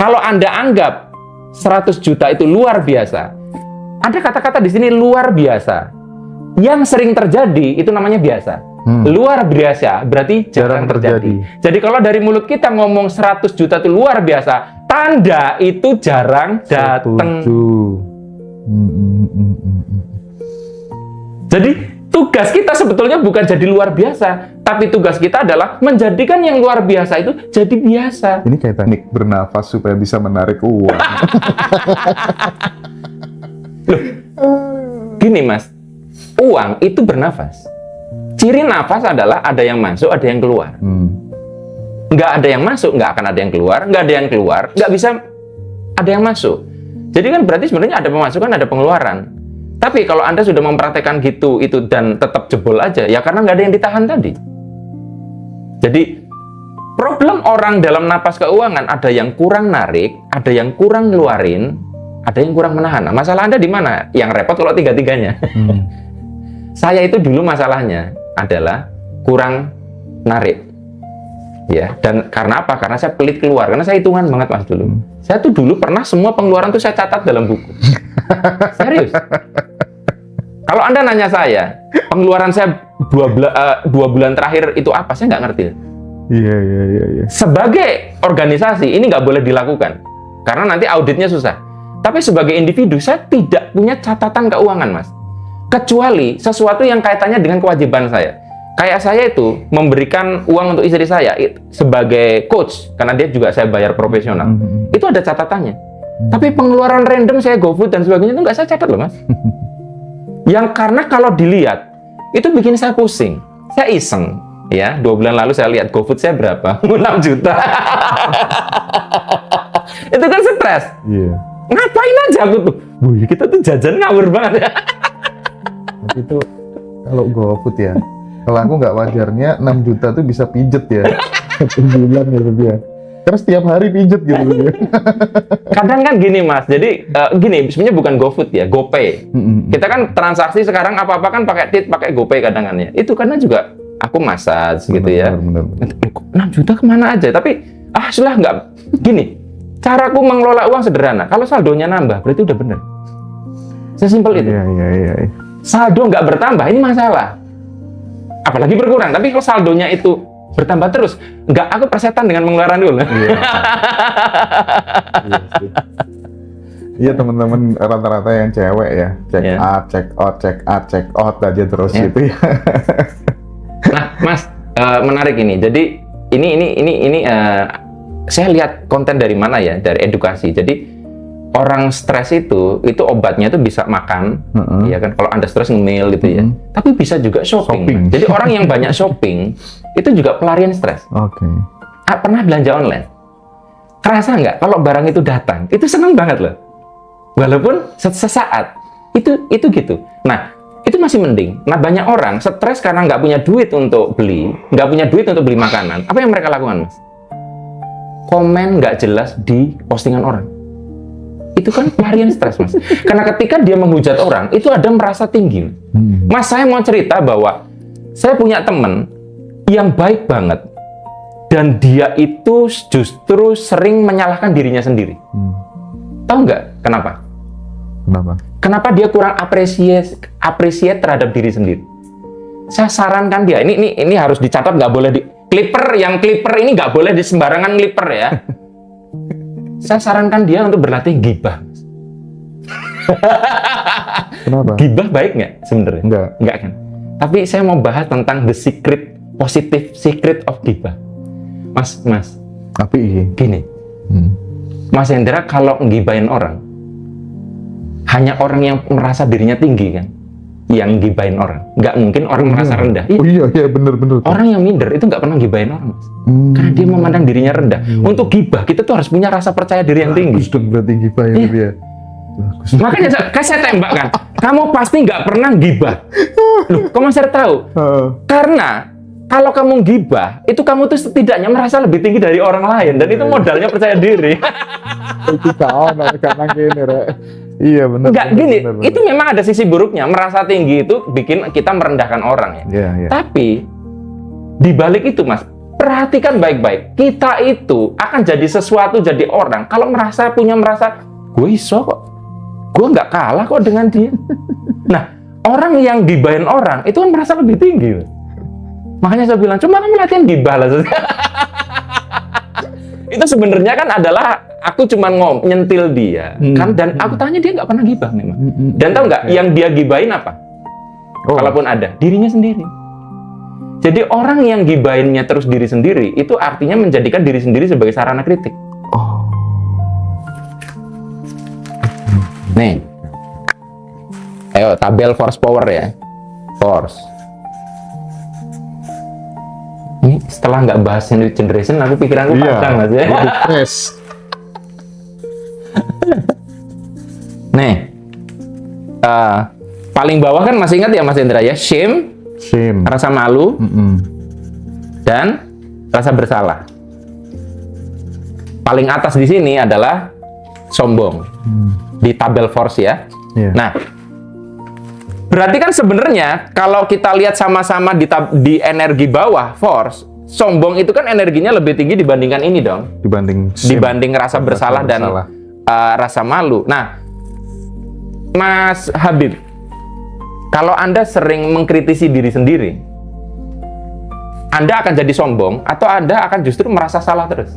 Kalau Anda anggap 100 juta itu luar biasa, ada kata-kata di sini luar biasa. Yang sering terjadi itu namanya biasa. Luar biasa berarti jarang terjadi. Jadi kalau dari mulut kita ngomong 100 juta itu luar biasa, tanda itu jarang datang. Jadi tugas kita sebetulnya bukan jadi luar biasa, tapi tugas kita adalah menjadikan yang luar biasa itu jadi biasa. Ini kayak teknik bernafas supaya bisa menarik uang. Gini Mas, uang itu bernafas. Ciri nafas adalah ada yang masuk, ada yang keluar. Nggak ada yang masuk, nggak akan ada yang keluar. Nggak ada yang keluar, nggak bisa ada yang masuk. Jadi kan berarti sebenarnya ada pemasukan, ada pengeluaran. Tapi kalau Anda sudah mempraktekkan gitu, itu dan tetap jebol aja, ya karena nggak ada yang ditahan tadi. Jadi, problem orang dalam napas keuangan, ada yang kurang narik, ada yang kurang ngeluarin, ada yang kurang menahan. Nah, masalah Anda di mana? Yang repot kalau tiga-tiganya. Saya itu dulu masalahnya adalah kurang narik. Ya, dan karena apa? Karena saya pelit keluar, karena saya hitungan banget Mas dulu. Saya tuh dulu pernah semua pengeluaran tuh saya catat dalam buku. Serius. Kalau Anda nanya saya, pengeluaran saya 2 bulan terakhir itu apa? Saya nggak ngerti. Iya. Sebagai organisasi, ini nggak boleh dilakukan. Karena nanti auditnya susah. Tapi sebagai individu, saya tidak punya catatan keuangan, Mas. Kecuali sesuatu yang kaitannya dengan kewajiban saya. Kayak saya itu, memberikan uang untuk istri saya sebagai coach, karena dia juga saya bayar profesional. Itu ada catatannya. Tapi pengeluaran random saya GoFood dan sebagainya itu nggak saya catat loh Mas. Yang karena kalau dilihat itu bikin saya pusing. Saya iseng ya, 2 bulan lalu saya lihat GoFood saya berapa? 6 juta. Itu kan stres. Ngapain aja aku tuh? Wih, kita tuh jajan ngawur banget ya. Itu kalau GoFood ya. Kalau aku nggak wajarnya 6 juta tuh bisa pijet ya. 1 bulan gitu ya. Terus setiap hari pijet gitu. Kadang kan gini Mas, jadi gini, sebenarnya bukan GoFood ya, GoPay. Kita kan transaksi sekarang apa-apa kan pakai tit, pakai GoPay kadang kan ya. Itu karena juga aku massage gitu ya. Bener. 6 juta kemana aja, tapi sudah nggak. Gini, caraku mengelola uang sederhana. Kalau saldonya nambah, berarti udah bener. Sesimpel itu. Iya. Saldo nggak bertambah, ini masalah. Apalagi berkurang, tapi kalau saldonya itu bertambah terus, nggak, aku persetan dengan pengeluaran dulu. Iya teman-teman rata-rata yang cewek ya, check out aja terus gitu ya. Nah, Mas, menarik ini. Jadi ini saya lihat konten dari mana ya, dari edukasi. Jadi orang stres itu obatnya itu bisa makan, ya kan? Kalau Anda stres ngemil gitu ya. Tapi bisa juga shopping. Jadi orang yang banyak shopping itu juga pelarian stres. Pernah belanja online? Kerasa nggak kalau barang itu datang? Itu senang banget loh. Walaupun sesaat itu gitu. Nah, itu masih mending. Nah, banyak orang stres karena nggak punya duit untuk beli, nggak punya duit untuk beli makanan. Apa yang mereka lakukan, Mas? Komen nggak jelas di postingan orang. Itu kan pelarian stres, Mas. Karena ketika dia menghujat orang, itu ada merasa tinggi. Mas, saya mau cerita bahwa saya punya teman yang baik banget. Dan dia itu justru sering menyalahkan dirinya sendiri. Tahu nggak kenapa? Kenapa dia kurang appreciate terhadap diri sendiri? Saya sarankan dia, ini harus dicatat, nggak boleh di... Clipper ini nggak boleh di sembarangan clipper ya. Saya sarankan dia untuk berlatih gibah. Kenapa? Gibah baik nggak sebenarnya? Nggak kan? Tapi saya mau bahas tentang the positive secret of gibah. Mas. Tapi gini. Mas Hendra kalau ngibahin orang, hanya orang yang merasa dirinya tinggi kan, yang gibahin orang. Nggak mungkin orang merasa rendah. Iya bener. Orang yang minder itu nggak pernah gibahin orang, Mas. Karena dia memandang dirinya rendah. Untuk gibah kita tuh harus punya rasa percaya diri yang tinggi. Bagus dong berarti gibah ya dia. Makanya saya tembak kan, kamu pasti nggak pernah gibah. Loh, kok Mas tahu? Karena kalau kamu gibah, itu kamu tuh setidaknya merasa lebih tinggi dari orang lain, dan itu modalnya percaya diri. Iya benar. Enggak gini, itu memang ada sisi buruknya. Merasa tinggi itu bikin kita merendahkan orang ya. Iya. Tapi di balik itu, Mas, perhatikan baik-baik. Kita itu akan jadi sesuatu, jadi orang kalau merasa gue iso kok, gue nggak kalah kok dengan dia. Nah, orang yang gibahin orang itu kan merasa lebih tinggi. Makanya saya bilang, cuma kamu latihan gibah lah. Itu sebenarnya kan adalah aku cuma nyentil dia kan, dan aku tanya dia nggak pernah gibah memang. Dan tahu nggak yang dia gibahin apa? Kalaupun ada, dirinya sendiri. Jadi orang yang gibahinnya terus diri sendiri itu artinya menjadikan diri sendiri sebagai sarana kritik. Nih, ayo tabel force power ya, force. Ini setelah nggak bahas sandwich generation, aku pikiranku padang mas ya. Fresh. Nih, paling bawah kan masih ingat ya Mas Indra ya, shame, rasa malu, dan rasa bersalah. Paling atas di sini adalah sombong di tabel force ya. Nah, berarti kan sebenarnya kalau kita lihat sama-sama di energi bawah force, sombong itu kan energinya lebih tinggi dibandingkan ini dong. Dibanding rasa bersalah dan rasa malu. Nah, Mas Habib, kalau Anda sering mengkritisi diri sendiri, Anda akan jadi sombong atau Anda akan justru merasa salah terus?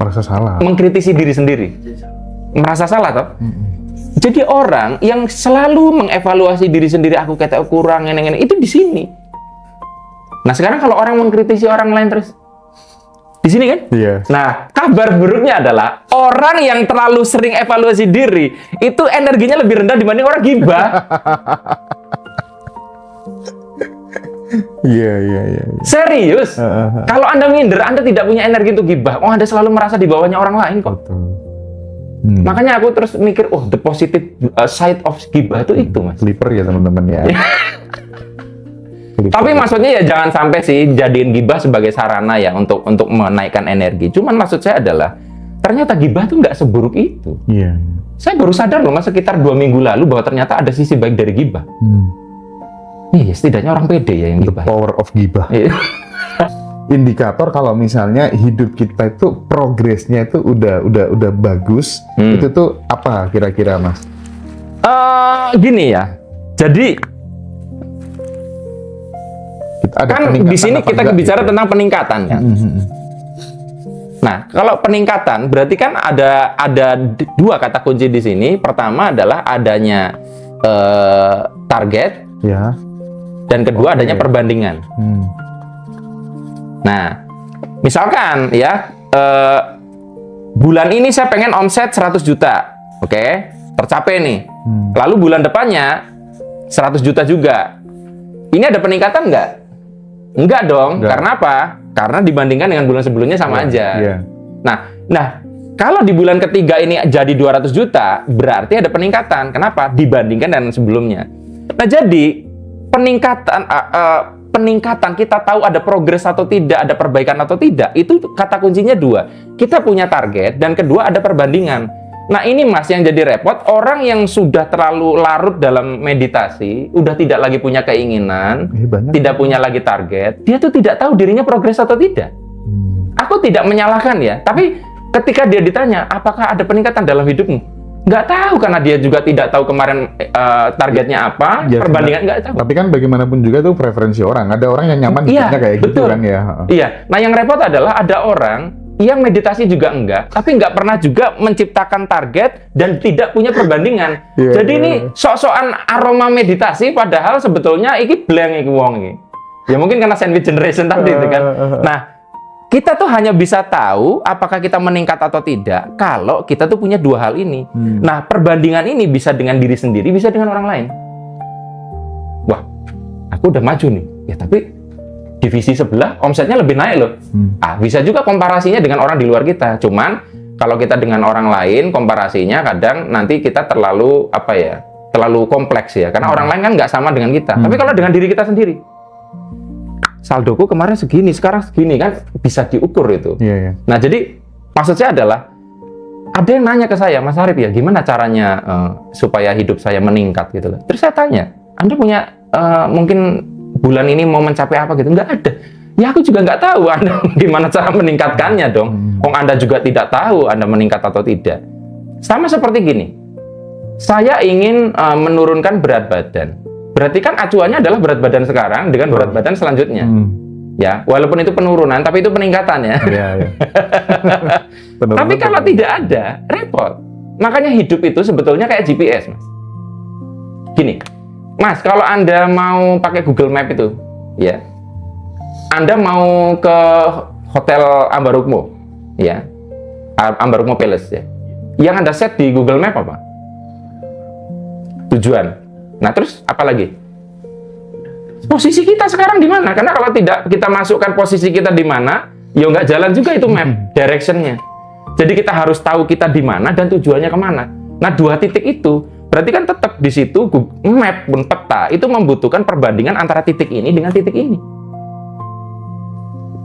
Merasa salah. Mengkritisi diri sendiri. Merasa salah toh? Jadi orang yang selalu mengevaluasi diri sendiri, aku kata kurang, ini itu di sini. Nah sekarang kalau orang mengkritisi orang lain terus, di sini kan? Iya. Nah kabar buruknya adalah orang yang terlalu sering evaluasi diri itu energinya lebih rendah dibanding orang gibah. Iya. Serius? Kalau Anda minder, Anda tidak punya energi untuk gibah. Oh, Anda selalu merasa di bawahnya orang lain kok. Makanya aku terus mikir, oh, the positive side of gibah itu Mas. Sleeper ya teman-teman ya. Tapi maksudnya ya jangan sampai sih jadiin gibah sebagai sarana ya untuk menaikkan energi. Cuman maksud saya adalah ternyata gibah tuh nggak seburuk itu. Iya. Saya baru sadar loh Mas sekitar 2 minggu lalu bahwa ternyata ada sisi baik dari gibah. Iya, setidaknya orang pede ya yang gibah. The power of gibah. Indikator kalau misalnya hidup kita itu progresnya itu udah bagus, itu tuh apa kira-kira Mas? Gini ya. Jadi kan di sini kita bicara tentang peningkatan kan. Nah, kalau peningkatan berarti kan ada 2 kata kunci di sini. Pertama adalah adanya target. Ya. Dan kedua adanya perbandingan. Nah, misalkan ya bulan ini saya pengen omset 100 juta. Oke, tercapai nih. Lalu bulan depannya 100 juta juga. Ini ada peningkatan nggak? Enggak dong. Enggak. Karena apa? Karena dibandingkan dengan bulan sebelumnya sama aja. Nah, kalau di bulan ketiga ini jadi 200 juta, berarti ada peningkatan. Kenapa? Dibandingkan dengan sebelumnya. Nah, jadi peningkatan kita tahu ada progres atau tidak, ada perbaikan atau tidak, itu kata kuncinya 2. Kita punya target, dan kedua ada perbandingan. Nah ini Mas yang jadi repot, orang yang sudah terlalu larut dalam meditasi, udah tidak lagi punya keinginan, tidak punya lagi target, dia tuh tidak tahu dirinya progres atau tidak. Aku tidak menyalahkan ya, tapi ketika dia ditanya, apakah ada peningkatan dalam hidupmu? Nggak tahu, karena dia juga tidak tahu kemarin targetnya apa, ya, perbandingan nggak tahu. Tapi kan bagaimanapun juga itu preferensi orang. Ada orang yang nyaman hidupnya kayak gitu kan ya. Iya. Nah yang repot adalah ada orang yang meditasi juga enggak, tapi nggak pernah juga menciptakan target dan tidak punya perbandingan. Jadi ini sok-sokan aroma meditasi, padahal sebetulnya ini blank iki wong iki. Ya mungkin karena sandwich generation tadi itu kan. Nah, kita tuh hanya bisa tahu apakah kita meningkat atau tidak kalau kita tuh punya 2 hal ini. Nah, perbandingan ini bisa dengan diri sendiri, bisa dengan orang lain. Wah, aku udah maju nih. Ya, tapi divisi sebelah omsetnya lebih naik loh. Bisa juga komparasinya dengan orang di luar kita. Cuman kalau kita dengan orang lain komparasinya kadang nanti kita terlalu terlalu kompleks ya. Karena orang lain kan nggak sama dengan kita. Tapi kalau dengan diri kita sendiri, saldoku kemarin segini, sekarang segini, kan bisa diukur itu. Nah, jadi maksud saya adalah ada yang nanya ke saya, Mas Arif ya, gimana caranya supaya hidup saya meningkat gitu. Terus saya tanya, Anda punya mungkin bulan ini mau mencapai apa gitu? Nggak ada. Ya aku juga nggak tahu Anda gimana cara meningkatkannya dong. Wong Anda juga tidak tahu Anda meningkat atau tidak. Sama seperti gini, saya ingin menurunkan berat badan. Berarti kan acuannya adalah berat badan sekarang dengan berat badan selanjutnya. Ya, walaupun itu penurunan, tapi itu peningkatan ya. Iya, iya. Tapi kalau tidak ada, repot. Makanya hidup itu sebetulnya kayak GPS, Mas. Gini, Mas, kalau Anda mau pakai Google Map itu, ya, Anda mau ke Hotel Ambarukmo, ya, Ambarukmo Palace, ya. Yang Anda set di Google Map apa? Tujuan. Nah, terus apa lagi? Posisi kita sekarang di mana? Karena kalau tidak kita masukkan posisi kita di mana, ya nggak jalan juga itu map, directionnya. Jadi kita harus tahu kita di mana dan tujuannya kemana. Nah, 2 titik itu berarti kan tetap di situ map pun peta itu membutuhkan perbandingan antara titik ini dengan titik ini.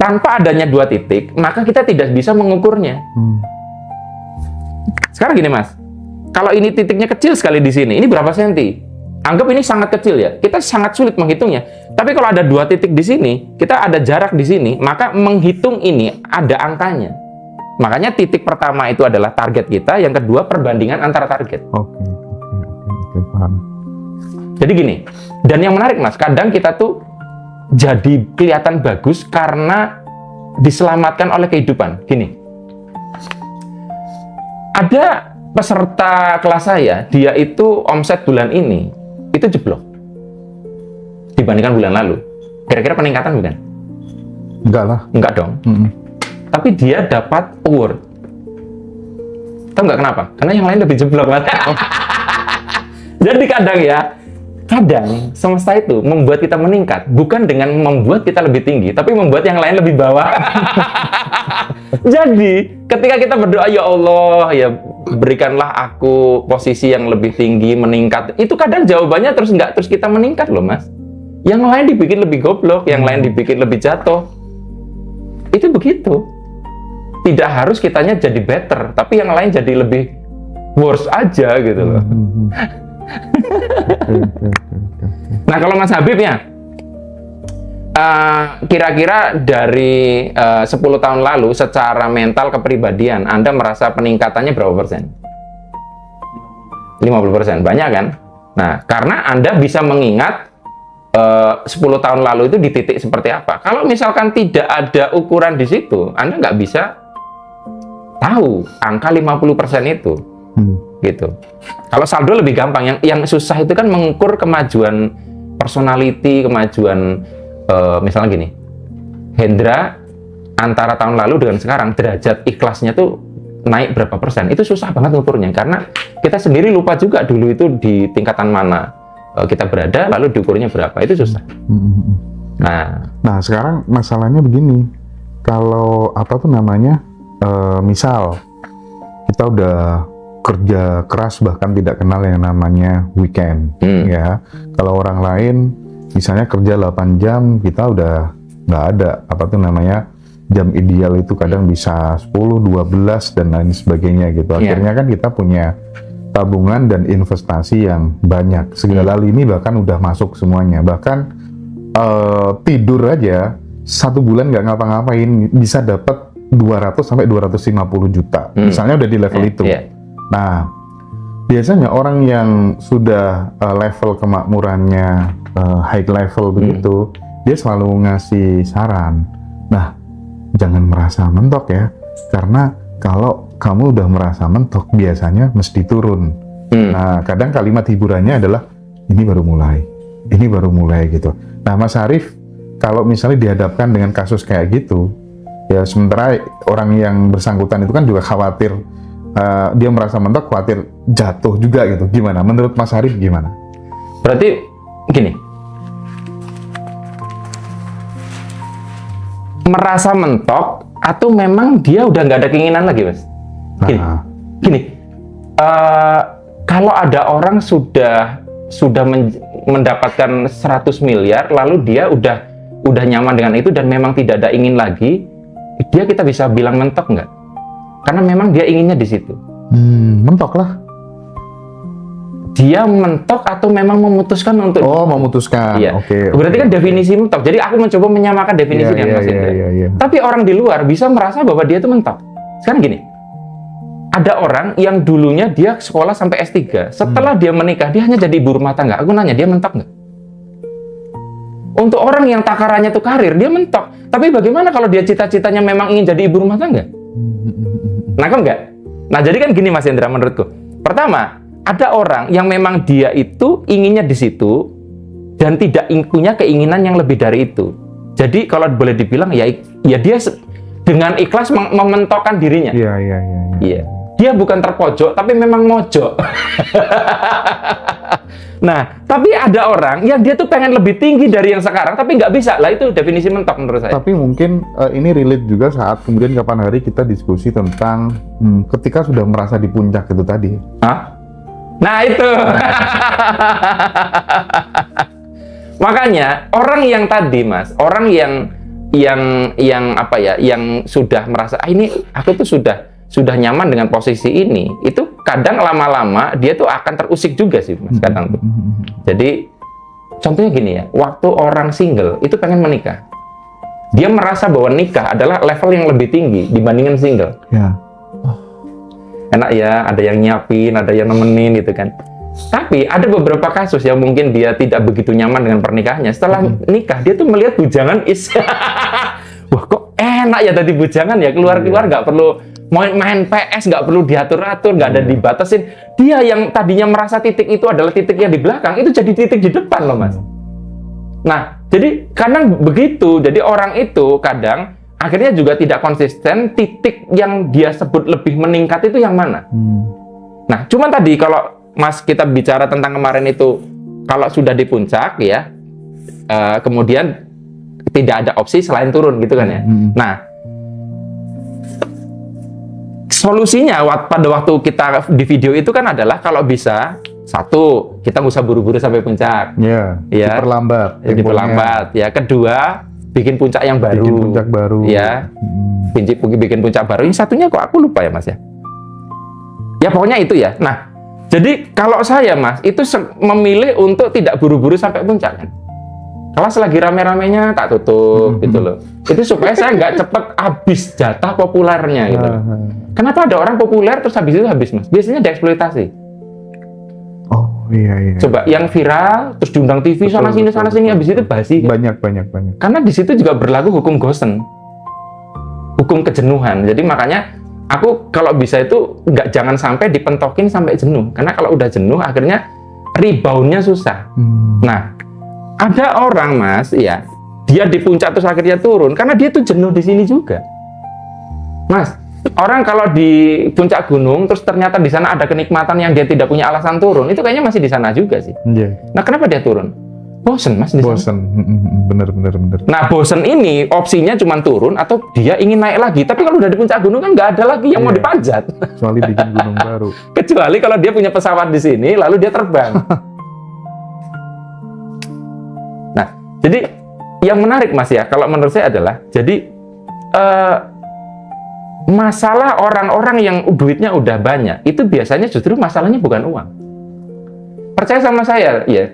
Tanpa adanya 2 titik, maka kita tidak bisa mengukurnya. Sekarang gini, Mas, kalau ini titiknya kecil sekali di sini, ini berapa senti? Anggap ini sangat kecil ya, kita sangat sulit menghitungnya. Tapi kalau ada 2 titik di sini, kita ada jarak di sini, maka menghitung ini ada angkanya. Makanya titik pertama itu adalah target kita, yang kedua perbandingan antara target. Oke, paham. Jadi gini, dan yang menarik Mas, kadang kita tuh jadi kelihatan bagus karena diselamatkan oleh kehidupan. Gini, ada peserta kelas saya, dia itu omset bulan ini itu jeblok dibandingkan bulan lalu. Kira-kira peningkatan bukan? Enggak lah. Enggak dong. Tapi dia dapat award. Tahu nggak kenapa? Karena yang lain lebih jeblok, Mas. Jadi kadang semesta itu membuat kita meningkat bukan dengan membuat kita lebih tinggi, tapi membuat yang lain lebih bawah. Jadi ketika kita berdoa, ya Allah, ya berikanlah aku posisi yang lebih tinggi, meningkat. Itu kadang jawabannya terus kita meningkat loh, Mas. Yang lain dibikin lebih goblok, yang lain dibikin lebih jatuh. Itu begitu. Tidak harus kitanya jadi better, tapi yang lain jadi lebih worse aja gitu loh. Nah, kalau Mas Habib ya, kira-kira dari 10 tahun lalu secara mental kepribadian Anda merasa peningkatannya berapa persen? 50%, banyak kan? Nah, karena Anda bisa mengingat 10 tahun lalu itu di titik seperti apa. Kalau misalkan tidak ada ukuran di situ, Anda nggak bisa tahu angka 50% itu. Gitu. Kalau saldo lebih gampang, yang susah itu kan mengukur kemajuan personality, kemajuan misalnya gini, Hendra antara tahun lalu dengan sekarang derajat ikhlasnya tuh naik berapa persen, itu susah banget ngukurnya karena kita sendiri lupa juga dulu itu di tingkatan mana kita berada, lalu diukurnya berapa, itu susah. Nah sekarang masalahnya begini, kalau apa tuh namanya, misal kita udah kerja keras bahkan tidak kenal yang namanya weekend, ya. Kalau orang lain misalnya kerja 8 jam, kita udah nggak ada apa tuh namanya jam ideal itu kadang bisa 10, 12 dan lain sebagainya gitu. Akhirnya kan kita punya tabungan dan investasi yang banyak. Segala lini bahkan udah masuk semuanya. Bahkan tidur aja 1 bulan nggak ngapa-ngapain bisa dapat 200 sampai 250 juta. Misalnya udah di level itu. Nah, biasanya orang yang sudah level kemakmurannya high level begitu, dia selalu ngasih saran. Nah, jangan merasa mentok ya, karena kalau kamu udah merasa mentok, biasanya mesti turun. Nah, kadang kalimat hiburannya adalah ini baru mulai gitu. Nah, Mas Arief, kalau misalnya dihadapkan dengan kasus kayak gitu, ya sementara orang yang bersangkutan itu kan juga khawatir. Dia merasa mentok, khawatir jatuh juga gitu. Gimana? Menurut Mas Arief gimana? Berarti gini, merasa mentok atau memang dia udah nggak ada keinginan lagi, Mas? Gini, kalau ada orang sudah mendapatkan 100 miliar, lalu dia udah nyaman dengan itu dan memang tidak ada ingin lagi, kita bisa bilang mentok nggak? Karena memang dia inginnya di situ. Mentok lah. dia mentok atau memang memutuskan untuk memutuskan. Iya. Oke. Berarti kan definisi mentok. Jadi aku mencoba menyamakan definisi dengan Mas Indra. Iya. Tapi orang di luar bisa merasa bahwa dia itu mentok. Sekarang gini, ada orang yang dulunya dia sekolah sampai S3, setelah dia menikah dia hanya jadi ibu rumah tangga. Aku nanya, dia mentok nggak? Untuk orang yang takarannya itu karir, dia mentok. Tapi bagaimana kalau dia cita-citanya memang ingin jadi ibu rumah tangga? Nangkep nggak? Nah, jadi kan gini Mas Indra menurutku. Pertama, ada orang yang memang dia itu inginnya di situ dan tidak punya keinginan yang lebih dari itu. Jadi kalau boleh dibilang ya dia dengan ikhlas mementokkan dirinya. Iya. Dia bukan terpojok tapi memang mojok. Nah, tapi ada orang yang dia tuh pengen lebih tinggi dari yang sekarang tapi nggak bisa. Lah itu definisi mentok menurut saya. Tapi mungkin ini relate juga saat kemudian kapan hari kita diskusi tentang ketika sudah merasa di puncak itu tadi. Hah? Nah itu. Makanya orang yang tadi Mas, orang yang apa ya, yang sudah merasa ini aku tuh sudah nyaman dengan posisi ini, itu kadang lama-lama dia tuh akan terusik juga sih Mas, kadang tuh. Jadi contohnya gini ya, waktu orang single itu pengen menikah, dia merasa bahwa nikah adalah level yang lebih tinggi dibandingkan single. Ya. Enak ya, ada yang nyiapin, ada yang nemenin gitu kan. Tapi ada beberapa kasus yang mungkin dia tidak begitu nyaman dengan pernikahannya. Setelah nikah dia tuh melihat bujangan wah kok enak ya tadi bujangan ya, keluar-keluar nggak perlu main PS, nggak perlu diatur-atur, nggak ada dibatasin. Dia yang tadinya merasa titik itu adalah titik yang di belakang, itu jadi titik di depan loh Mas. Nah, jadi kadang begitu. Jadi orang itu kadang akhirnya juga tidak konsisten. Titik yang dia sebut lebih meningkat itu yang mana? Nah, cuman tadi kalau Mas kita bicara tentang kemarin itu, kalau sudah di puncak ya, kemudian tidak ada opsi selain turun gitu kan ya. Nah, solusinya pada waktu kita di video itu kan adalah kalau bisa, satu, kita nggak usah buru-buru sampai puncak. Ya. Diperlambat. Diperlambat. Ya. Kedua, bikin puncak yang baru. Bikin puncak baru. Ya. Bikin puncak baru. Ini satunya kok aku lupa ya Mas ya. Ya pokoknya itu ya. Nah, jadi kalau saya Mas, itu memilih untuk tidak buru-buru sampai puncak kan. Kelas lagi rame-ramenya tak tutup gitu loh. Itu supaya saya nggak cepet habis jatah populernya gitu loh. Kenapa ada orang populer terus habis itu habis Mas? Biasanya dieksploitasi. Oh iya. Coba yang viral terus diundang TV sana sini habis itu basi. Kan? Banyak. Karena di situ juga berlaku hukum Gosen. Hukum kejenuhan. Jadi makanya aku kalau bisa itu jangan sampai dipentokin sampai jenuh. Karena kalau udah jenuh akhirnya reboundnya susah. Nah, ada orang Mas, ya, dia di puncak terus akhirnya turun karena dia tuh jenuh di sini juga. Mas, orang kalau di puncak gunung terus ternyata di sana ada kenikmatan yang dia tidak punya alasan turun, itu kayaknya masih di sana juga sih. Nah, kenapa dia turun? Bosen Mas di sana. Bosen, bener. Nah, bosen ini opsinya cuma turun atau dia ingin naik lagi. Tapi kalau udah di puncak gunung kan nggak ada lagi yang mau dipanjat. Kecuali bikin gunung baru. Kecuali kalau dia punya pesawat di sini lalu dia terbang. Jadi yang menarik Mas ya, kalau menurut saya adalah, jadi masalah orang-orang yang duitnya udah banyak, itu biasanya justru masalahnya bukan uang. Percaya sama saya ya,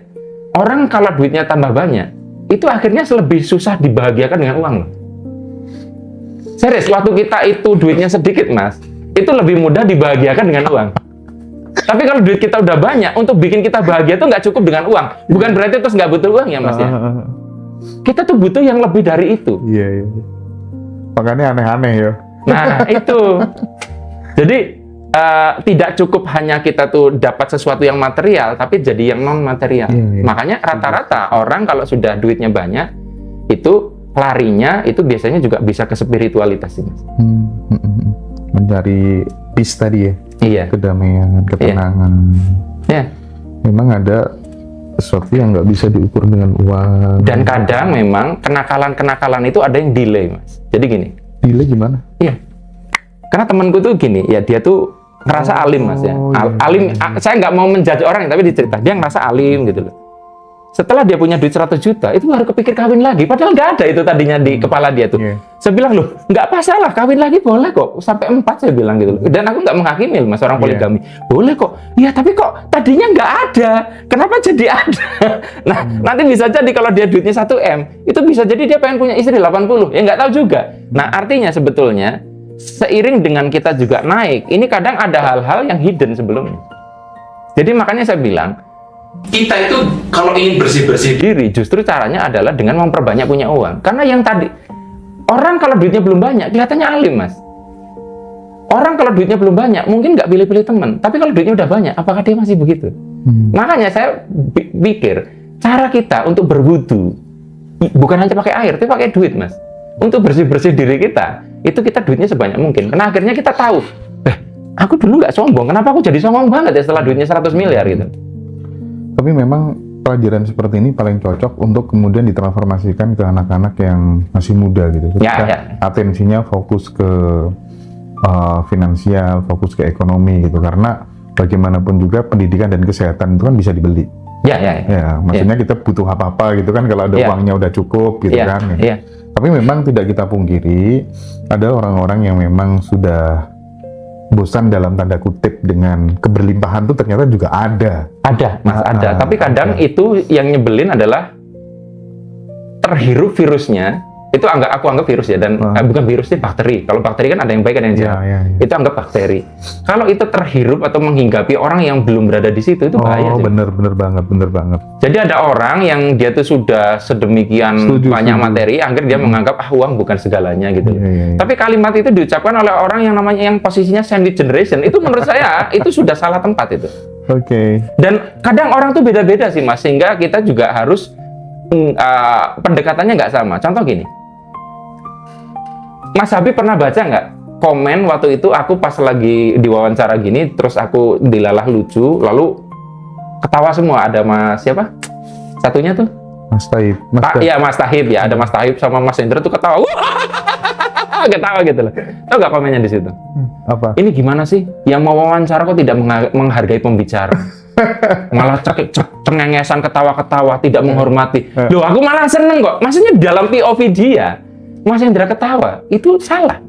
orang kalau duitnya tambah banyak, itu akhirnya lebih susah dibahagiakan dengan uang. Serius, waktu kita itu duitnya sedikit Mas, itu lebih mudah dibahagiakan dengan uang. Tapi kalau duit kita udah banyak, untuk bikin kita bahagia tuh nggak cukup dengan uang. Bukan berarti terus nggak butuh uang ya Mas ya. Kita tuh butuh yang lebih dari itu. Iya. Makanya aneh-aneh ya. Nah itu. Jadi tidak cukup hanya kita tuh dapat sesuatu yang material, tapi jadi yang non material. Makanya rata-rata orang kalau sudah duitnya banyak, itu larinya itu biasanya juga bisa ke spiritualitas sih Mas. Mencari peace tadi ya. Iya. Kedamaian, ketenangan. Iya. Memang ada sesuatu yang nggak bisa diukur dengan uang. Dan kadang memang kenakalan-kenakalan itu ada yang delay Mas. Jadi gini. Delay gimana? Iya. Karena temanku tuh gini, ya dia tuh ngerasa alim Mas ya. Alim, saya nggak mau menjudge orang tapi dicerita dia ngerasa alim gitu loh. Setelah dia punya duit 100 juta, itu baru kepikir kawin lagi. Padahal nggak ada itu tadinya di kepala dia tuh. Iya. Saya bilang, loh, nggak masalah, kawin lagi boleh kok. Sampai 4 saya bilang gitu. Dan aku nggak menghakimi Mas orang poligami. Boleh kok. Ya tapi kok tadinya nggak ada. Kenapa jadi ada? Nah, nanti bisa jadi kalau dia duitnya 1 M, itu bisa jadi dia pengen punya istri 80. Ya nggak tahu juga. Nah, artinya sebetulnya, seiring dengan kita juga naik, ini kadang ada hal-hal yang hidden sebelumnya. Jadi makanya saya bilang, kita itu kalau ingin bersih-bersih diri, justru caranya adalah dengan memperbanyak punya uang. Karena yang tadi, orang kalau duitnya belum banyak, kelihatannya alim, Mas. Orang kalau duitnya belum banyak, mungkin nggak pilih-pilih teman. Tapi kalau duitnya udah banyak, apakah dia masih begitu? Makanya saya pikir, cara kita untuk berwudu, bukan hanya pakai air, tapi pakai duit, Mas. Untuk bersih-bersih diri kita, itu kita duitnya sebanyak mungkin. Karena akhirnya kita tahu, aku dulu nggak sombong, kenapa aku jadi sombong banget ya setelah duitnya 100 miliar gitu. Tapi memang pelajaran seperti ini paling cocok untuk kemudian ditransformasikan ke anak-anak yang masih muda gitu. Ketika atensinya fokus ke finansial, fokus ke ekonomi gitu. Karena bagaimanapun juga pendidikan dan kesehatan itu kan bisa dibeli. Ya, maksudnya kita butuh apa-apa gitu kan kalau ada uangnya udah cukup gitu kan. Tapi memang tidak kita pungkiri ada orang-orang yang memang sudah bosan dalam tanda kutip dengan keberlimpahan itu ternyata juga ada. Ada, Mas, ada. Tapi kadang itu yang nyebelin adalah terhirup virusnya. Itu aku anggap virus ya, dan bukan virus sih, bakteri. Kalau bakteri kan ada yang baik, ada yang jahat. Itu anggap bakteri. Kalau itu terhirup atau menghinggapi orang yang belum berada di situ, itu bahaya sih. Bener banget. Jadi ada orang yang dia tuh sudah sedemikian banyak materi, akhirnya dia menganggap uang bukan segalanya gitu. Tapi kalimat itu diucapkan oleh orang yang namanya yang posisinya sandwich generation. Itu menurut saya itu sudah salah tempat itu. Dan kadang orang tuh beda-beda sih, Mas, sehingga kita juga harus pendekatannya nggak sama. Contoh gini, Mas Habib pernah baca nggak komen waktu itu aku pas lagi diwawancara gini, terus aku dilalah lucu, lalu ketawa semua. Ada Mas siapa? Satunya tuh? Mas Tahib. Iya, Mas Tahib ya. Ada Mas Tahib sama Mas Hendra tuh ketawa. Ketawa gitu loh. Tahu nggak komennya di situ? Apa? Ini gimana sih? Yang mau wawancara kok tidak menghargai pembicara? Malah cengengesan, ketawa-ketawa, tidak menghormati. Loh, aku malah seneng kok. Maksudnya dalam POV dia, Mas Hendra ketawa, itu salah.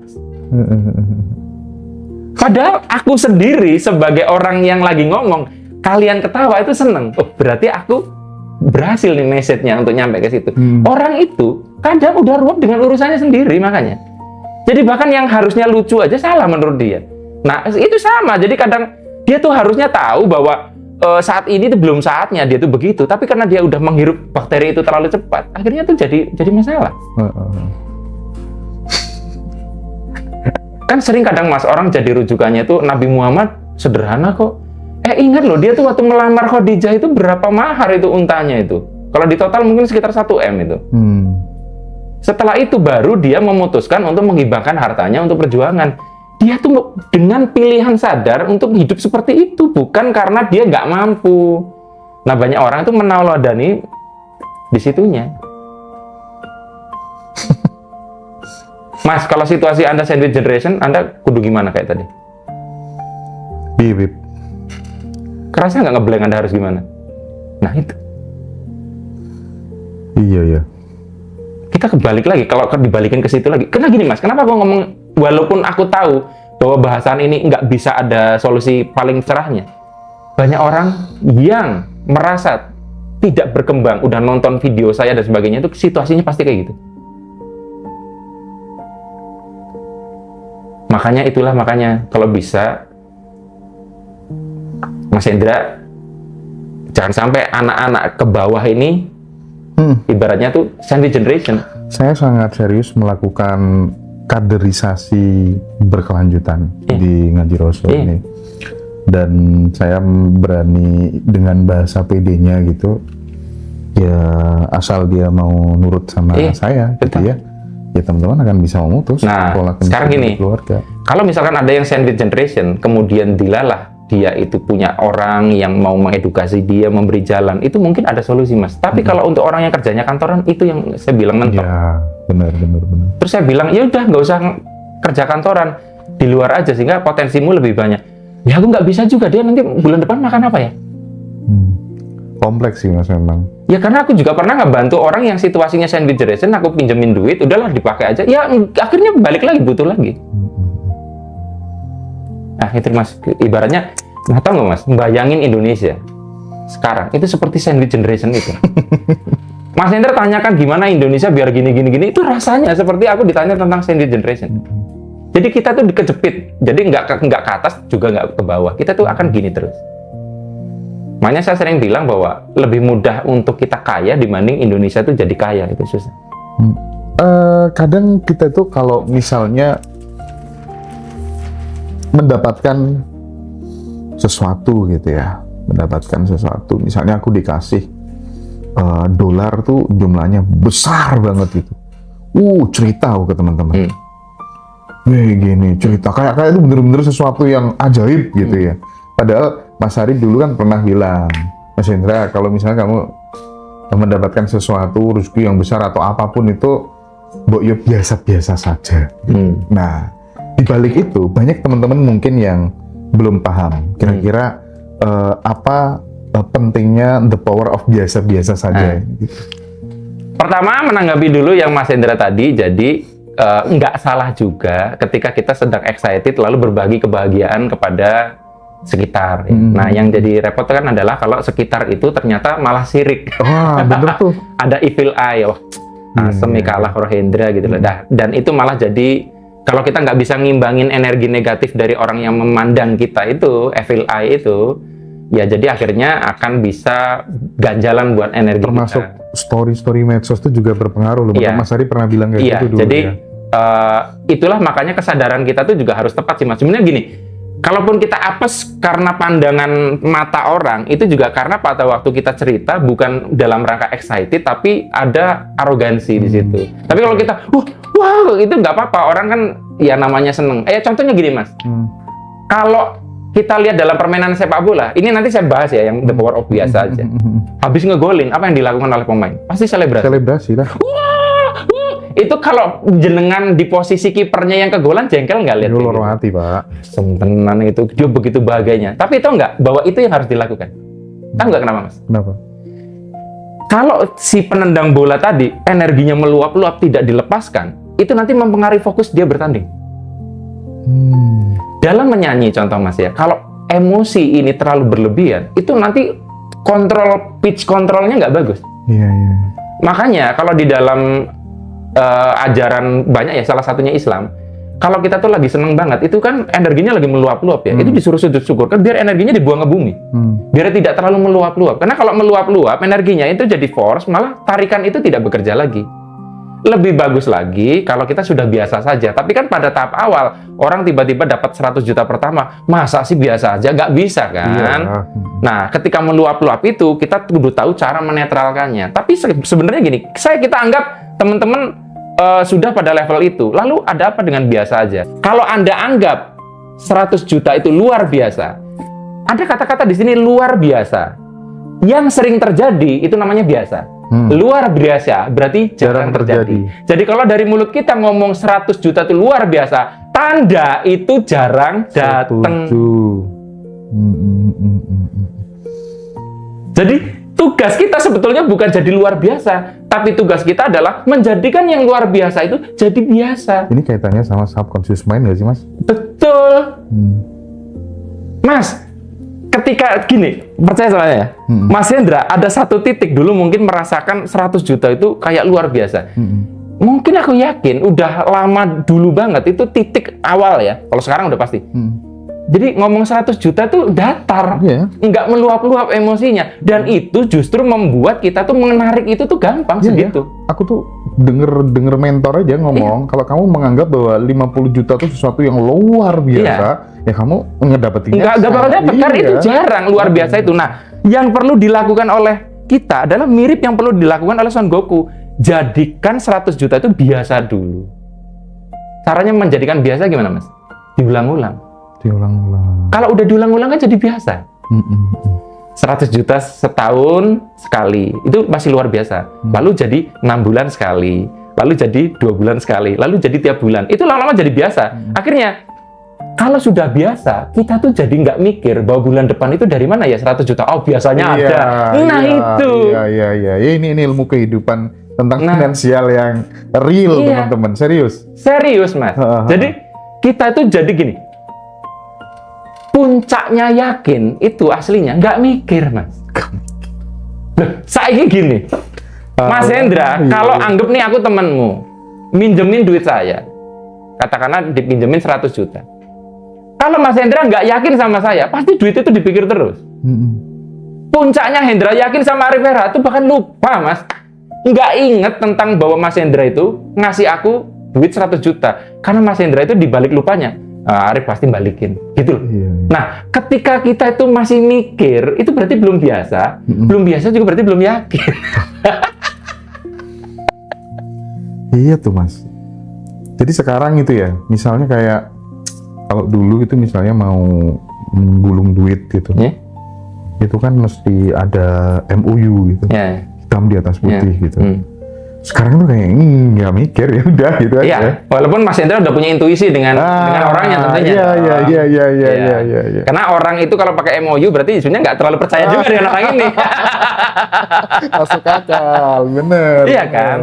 Padahal aku sendiri sebagai orang yang lagi ngomong, kalian ketawa itu seneng. Oh, berarti aku berhasil nih message-nya untuk nyampe ke situ. Orang itu kadang udah ruwet dengan urusannya sendiri, makanya. Jadi bahkan yang harusnya lucu aja salah menurut dia. Nah, itu sama. Jadi kadang dia tuh harusnya tahu bahwa saat ini tuh belum saatnya dia tuh begitu. Tapi karena dia udah menghirup bakteri itu terlalu cepat, akhirnya tuh jadi masalah. Kan sering kadang, Mas, orang jadi rujukannya itu Nabi Muhammad sederhana kok. Ingat loh, dia tuh waktu melamar Khadijah itu berapa mahar itu untanya itu. Kalau di total mungkin sekitar 1 M itu. Setelah itu baru dia memutuskan untuk menghibahkan hartanya untuk perjuangan. Dia tuh dengan pilihan sadar untuk hidup seperti itu, bukan karena dia nggak mampu. Nah, banyak orang itu meneladani di situnya. Mas, kalau situasi Anda sandwich generation, Anda kudu gimana kayak tadi? Bibip. Kerasa nggak ngeblank Anda harus gimana? Nah, itu. Iya. Kita kebalik lagi, kalau dibalikin ke situ lagi. Karena gini, Mas, kenapa aku ngomong, walaupun aku tahu bahwa bahasan ini nggak bisa ada solusi paling cerahnya. Banyak orang yang merasa tidak berkembang, udah nonton video saya dan sebagainya, itu situasinya pasti kayak gitu. Makanya kalau bisa Mas Hendra jangan sampai anak-anak ke bawah ini ibaratnya tuh sandwich generation. Saya sangat serius melakukan kaderisasi berkelanjutan di Ngaji Rasul ini, dan saya berani dengan bahasa PD-nya gitu ya, asal dia mau nurut sama saya gitu ya teman-teman akan bisa memutus. Nah, sekarang gini, keluarga. Kalau misalkan ada yang sandwich generation, kemudian dilalah dia itu punya orang yang mau mengedukasi dia, memberi jalan, itu mungkin ada solusi, Mas. Tapi kalau untuk orang yang kerjanya kantoran, itu yang saya bilang mentok. Ya, benar. Terus saya bilang, ya udah nggak usah kerja kantoran, di luar aja sehingga potensimu lebih banyak. Ya aku nggak bisa juga, dia nanti bulan depan makan apa ya? kompleks sih Mas memang. Ya karena aku juga pernah ngebantu orang yang situasinya sandwich generation, aku pinjemin duit, udahlah dipakai aja. Ya akhirnya balik lagi, butuh lagi. Nah itu Mas, ibaratnya, nggak tahu nggak Mas, bayangin Indonesia sekarang itu seperti sandwich generation itu. Mas Hendra tanyakan gimana Indonesia biar gini, itu rasanya seperti aku ditanya tentang sandwich generation. Jadi kita tuh kejepit, jadi nggak ke atas juga nggak ke bawah, kita tuh akan gini terus. Makanya saya sering bilang bahwa lebih mudah untuk kita kaya dibanding Indonesia tuh jadi kaya, itu susah. Kadang kita tuh kalau misalnya mendapatkan sesuatu gitu ya, misalnya aku dikasih dolar tuh jumlahnya besar banget gitu. Cerita aku ke teman-teman. Gini cerita kayak itu bener-bener sesuatu yang ajaib gitu ya. Padahal Mas Ari dulu kan pernah bilang, Mas Hendra, kalau misalnya kamu mendapatkan sesuatu rezeki yang besar atau apapun itu, ya biasa-biasa saja. Nah, di balik itu banyak teman-teman mungkin yang belum paham kira-kira apa pentingnya the power of biasa-biasa saja. Gitu. Pertama, menanggapi dulu yang Mas Hendra tadi, jadi nggak salah juga ketika kita sedang excited lalu berbagi kebahagiaan kepada sekitar. Nah, yang jadi repot kan adalah kalau sekitar itu ternyata malah sirik. Bener tuh. Ada evil eye, asem kalah Bro Hendra gitu loh. Dan itu malah jadi, kalau kita nggak bisa ngimbangin energi negatif dari orang yang memandang kita itu, evil eye itu, ya jadi akhirnya akan bisa ganjalan buat energi termasuk kita. Story-story medsos itu juga berpengaruh loh. Mas Ari pernah bilang kayak gitu dulu. Jadi ya. Itulah makanya kesadaran kita tuh juga harus tepat sih Mas. Sebenarnya gini, kalaupun kita apes karena pandangan mata orang, itu juga karena pada waktu kita cerita bukan dalam rangka excited, tapi ada arogansi di situ. Tapi kalau kita, wow, itu nggak apa-apa. Orang kan ya namanya seneng. Contohnya gini Mas, kalau kita lihat dalam permainan sepak bola, ini nanti saya bahas ya yang the power of biasa aja. Habis ngegolin, apa yang dilakukan oleh pemain? Pasti selebrasi. Selebrasi lah. Itu kalau jenengan di posisi kipernya yang kegolan, jengkel nggak lihat? Itu loro hati Pak. Tenan itu, dia begitu bahagianya. Tapi itu nggak, bahwa itu yang harus dilakukan. Tahu nggak kenapa Mas? Kenapa? Kalau si penendang bola tadi energinya meluap-luap tidak dilepaskan, itu nanti mempengaruhi fokus dia bertanding. Dalam menyanyi contoh Mas ya, kalau emosi ini terlalu berlebihan, itu nanti kontrol pitch kontrolnya nggak bagus. Iya. Makanya kalau di dalam ajaran banyak ya, salah satunya Islam, kalau kita tuh lagi seneng banget, itu kan energinya lagi meluap-luap ya, itu disuruh sujud syukur kan biar energinya dibuang ke bumi, biar tidak terlalu meluap-luap. Karena kalau meluap-luap energinya itu jadi force, malah tarikan itu tidak bekerja lagi. Lebih bagus lagi kalau kita sudah biasa saja. Tapi kan pada tahap awal, orang tiba-tiba dapat 100 juta pertama, masa sih biasa aja? Nggak bisa kan? Iya. Nah, ketika meluap-luap itu, kita kudu tahu cara menetralkannya. Tapi sebenarnya gini, kita anggap teman-teman sudah pada level itu. Lalu ada apa dengan biasa aja? Kalau Anda anggap 100 juta itu luar biasa, ada kata-kata di sini luar biasa. Yang sering terjadi itu namanya biasa. Luar biasa berarti jarang terjadi. Jadi kalau dari mulut kita ngomong 100 juta itu luar biasa, tanda itu jarang datang. Jadi tugas kita sebetulnya bukan jadi luar biasa, tapi tugas kita adalah menjadikan yang luar biasa itu jadi biasa. Ini kaitannya sama subconscious mind nggak sih Mas? Betul. Mas, ketika gini, percaya sama saya, Mas Hendra ada satu titik dulu mungkin merasakan 100 juta itu kayak luar biasa. Mungkin aku yakin udah lama dulu banget, itu titik awal ya. Kalau sekarang udah pasti. Jadi ngomong 100 juta tuh datar, nggak meluap-luap emosinya. Dan itu justru membuat kita tuh menarik itu tuh gampang segitu. Aku tuh denger mentor aja ngomong, kalau kamu menganggap bahwa 50 juta itu sesuatu yang luar biasa, ya kamu ngedapetinnya. Nggak bakal dapet, karena itu jarang luar biasa itu. Nah, yang perlu dilakukan oleh kita adalah mirip yang perlu dilakukan oleh Son Goku. Jadikan 100 juta itu biasa dulu. Caranya menjadikan biasa gimana Mas? Diulang-ulang. Kalau udah diulang-ulang kan jadi biasa. 100 juta setahun sekali, itu masih luar biasa. Lalu jadi 6 bulan sekali, lalu jadi 2 bulan sekali, lalu jadi tiap bulan. Itu lama-lama jadi biasa. Akhirnya kalau sudah biasa, kita tuh jadi nggak mikir bahwa bulan depan itu dari mana ya 100 juta. Oh, biasanya ada. Nah, itu. Iya. Ini ilmu kehidupan tentang Nah. finansial yang real, Iya. teman-teman. Serius. Serius, Mas. Jadi kita itu jadi gini. Puncaknya yakin itu aslinya nggak mikir, Mas. Loh, saiki gini. Mas Hendra, iya. kalau anggap nih aku temenmu, minjemin duit saya. Katakanlah dipinjemin 100 juta. Kalau Mas Hendra nggak yakin sama saya, pasti duit itu dipikir terus. Puncaknya Hendra yakin sama Arif Hera itu bahkan lupa, Mas. Nggak inget tentang bahwa Mas Hendra itu ngasih aku duit 100 juta. Karena Mas Hendra itu dibalik lupanya, Arif pasti balikin. Gitu loh. Iya. Nah, ketika kita itu masih mikir, itu berarti belum biasa. Belum biasa juga berarti belum yakin. Iya tuh, Mas. Jadi sekarang itu ya, misalnya kayak kalau dulu itu misalnya mau gulung duit gitu, Ya? itu kan mesti ada MOU gitu, Ya. hitam di atas putih Ya. gitu. Sekarang tuh kayak nggak mikir, ya udah gitu aja. Iya, walaupun Mas Hendra udah punya intuisi dengan orangnya tentunya. Iya. Karena orang itu kalau pakai MOU berarti sebenarnya nggak terlalu percaya juga dengan orang ini. Masuk akal, bener. Iya kan?